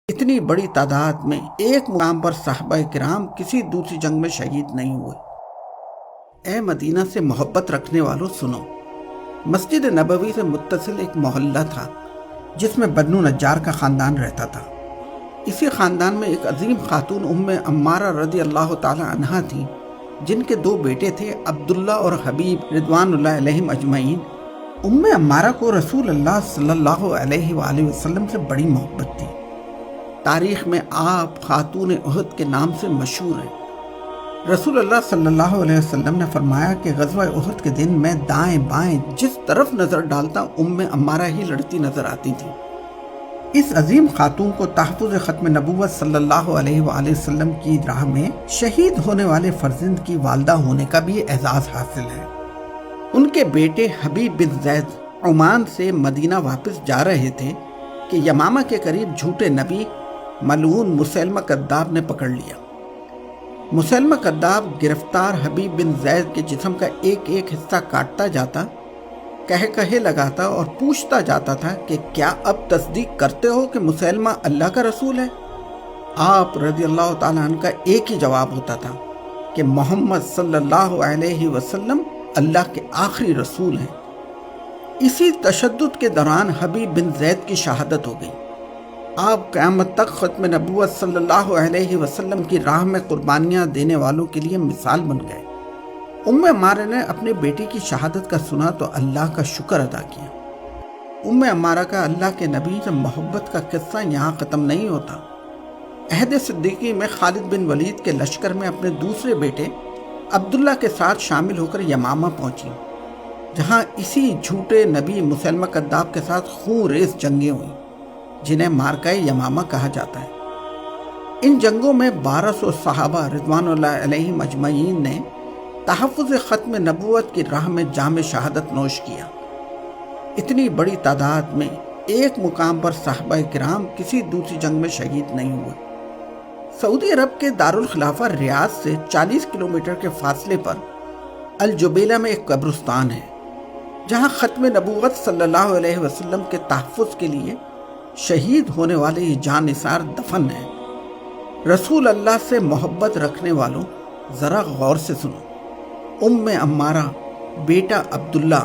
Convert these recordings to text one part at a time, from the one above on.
اتنی بڑی تعداد میں ایک مقام پر صحابہ کرام کسی دوسری جنگ میں شہید نہیں ہوئے۔ اے مدینہ سے محبت رکھنے والوں سنو، مسجد نبوی سے متصل ایک محلہ تھا جس میں بنو نجار کا خاندان رہتا تھا۔ اسی خاندان میں ایک عظیم خاتون ام عمارہ رضی اللہ تعالی عنہا تھی، جن کے دو بیٹے تھے، عبداللہ اور حبیب رضوان اللہ علیہم اجمعین۔ ام عمارہ کو رسول اللہ صلی اللہ علیہ وآلہ وسلم سے بڑی محبت تھی۔ تاریخ میں آپ خاتون احد کے نام سے مشہور ہیں۔ رسول اللہ صلی اللہ علیہ وسلم نے فرمایا کہ غزوہ احد کے دن میں دائیں بائیں جس طرف نظر ڈالتا ام عمارہ ہی لڑتی نظر آتی تھی۔ اس عظیم خاتون کو تحفظ ختم نبوت صلی اللہ علیہ وآلہ وسلم کی راہ میں شہید ہونے والے فرزند کی والدہ ہونے کا بھی اعزاز حاصل ہے۔ ان کے بیٹے حبیب بن زید عمان سے مدینہ واپس جا رہے تھے کہ یمامہ کے قریب جھوٹے نبی ملعون مسیلمہ کذاب نے پکڑ لیا۔ مسیلمہ کذاب گرفتار حبیب بن زید کے جسم کا ایک ایک حصہ کاٹتا جاتا، کہے لگاتا اور پوچھتا جاتا تھا کہ کیا اب تصدیق کرتے ہو کہ مسیلمہ اللہ کا رسول ہے؟ آپ رضی اللہ تعالیٰ عنہ کا ایک ہی جواب ہوتا تھا کہ محمد صلی اللہ علیہ وسلم اللہ کے آخری رسول ہیں۔ اسی تشدد کے دوران حبیب بن زید کی شہادت ہو گئی۔ آپ قیامت تک ختم نبوت صلی اللہ علیہ وسلم کی راہ میں قربانیاں دینے والوں کے لیے مثال بن گئے۔ ام عمارہ نے اپنے بیٹی کی شہادت کا سنا تو اللہ کا شکر ادا کیا۔ ام عمارہ کا اللہ کے نبی سے محبت کا قصہ یہاں ختم نہیں ہوتا۔ عہد صدیقی میں خالد بن ولید کے لشکر میں اپنے دوسرے بیٹے عبداللہ کے ساتھ شامل ہو کر یمامہ پہنچی، جہاں اسی جھوٹے نبی مسیلمہ کذاب کے ساتھ خون ریز جنگیں ہوئیں، جنہیں مارکہ یمامہ کہا جاتا ہے۔ ان جنگوں میں 1200 صحابہ رضوان اللہ علیہم اجمعین نے تحفظ ختم نبوت کی راہ میں جام شہادت نوش کیا۔ اتنی بڑی تعداد میں ایک مقام پر صحابہ کرام کسی دوسری جنگ میں شہید نہیں ہوئے۔ سعودی عرب کے دارالخلافہ ریاض سے 40 کلومیٹر کے فاصلے پر الجبیلہ میں ایک قبرستان ہے، جہاں ختم نبوت صلی اللہ علیہ وسلم کے تحفظ کے لیے شہید ہونے والے یہ جان نثار دفن ہیں۔ رسول اللہ سے محبت رکھنے والوں ذرا غور سے سنو، ام عمارہ، بیٹا عبداللہ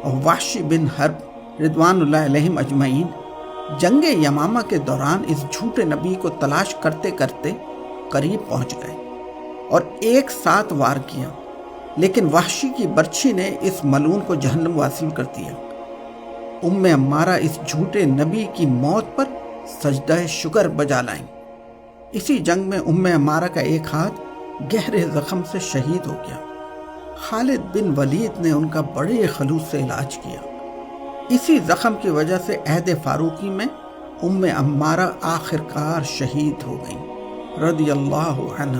اور وحشی بن حرب رضوان اللہ علیہم اجمعین جنگ یمامہ کے دوران اس جھوٹے نبی کو تلاش کرتے کرتے قریب پہنچ گئے اور ایک ساتھ وار کیا، لیکن وحشی کی برچھی نے اس ملعون کو جہنم واصل کر دیا۔ ام عمارہ اس جھوٹے نبی کی موت پر سجدہ شکر بجا لائیں۔ اسی جنگ میں ام عمارہ کا ایک ہاتھ گہرے زخم سے شہید ہو گیا۔ خالد بن ولید نے ان کا بڑے خلوص سے علاج کیا۔ اسی زخم کی وجہ سے عہد فاروقی میں ام عمارہ آخرکار شہید ہو گئیں، رضی اللہ عنہا۔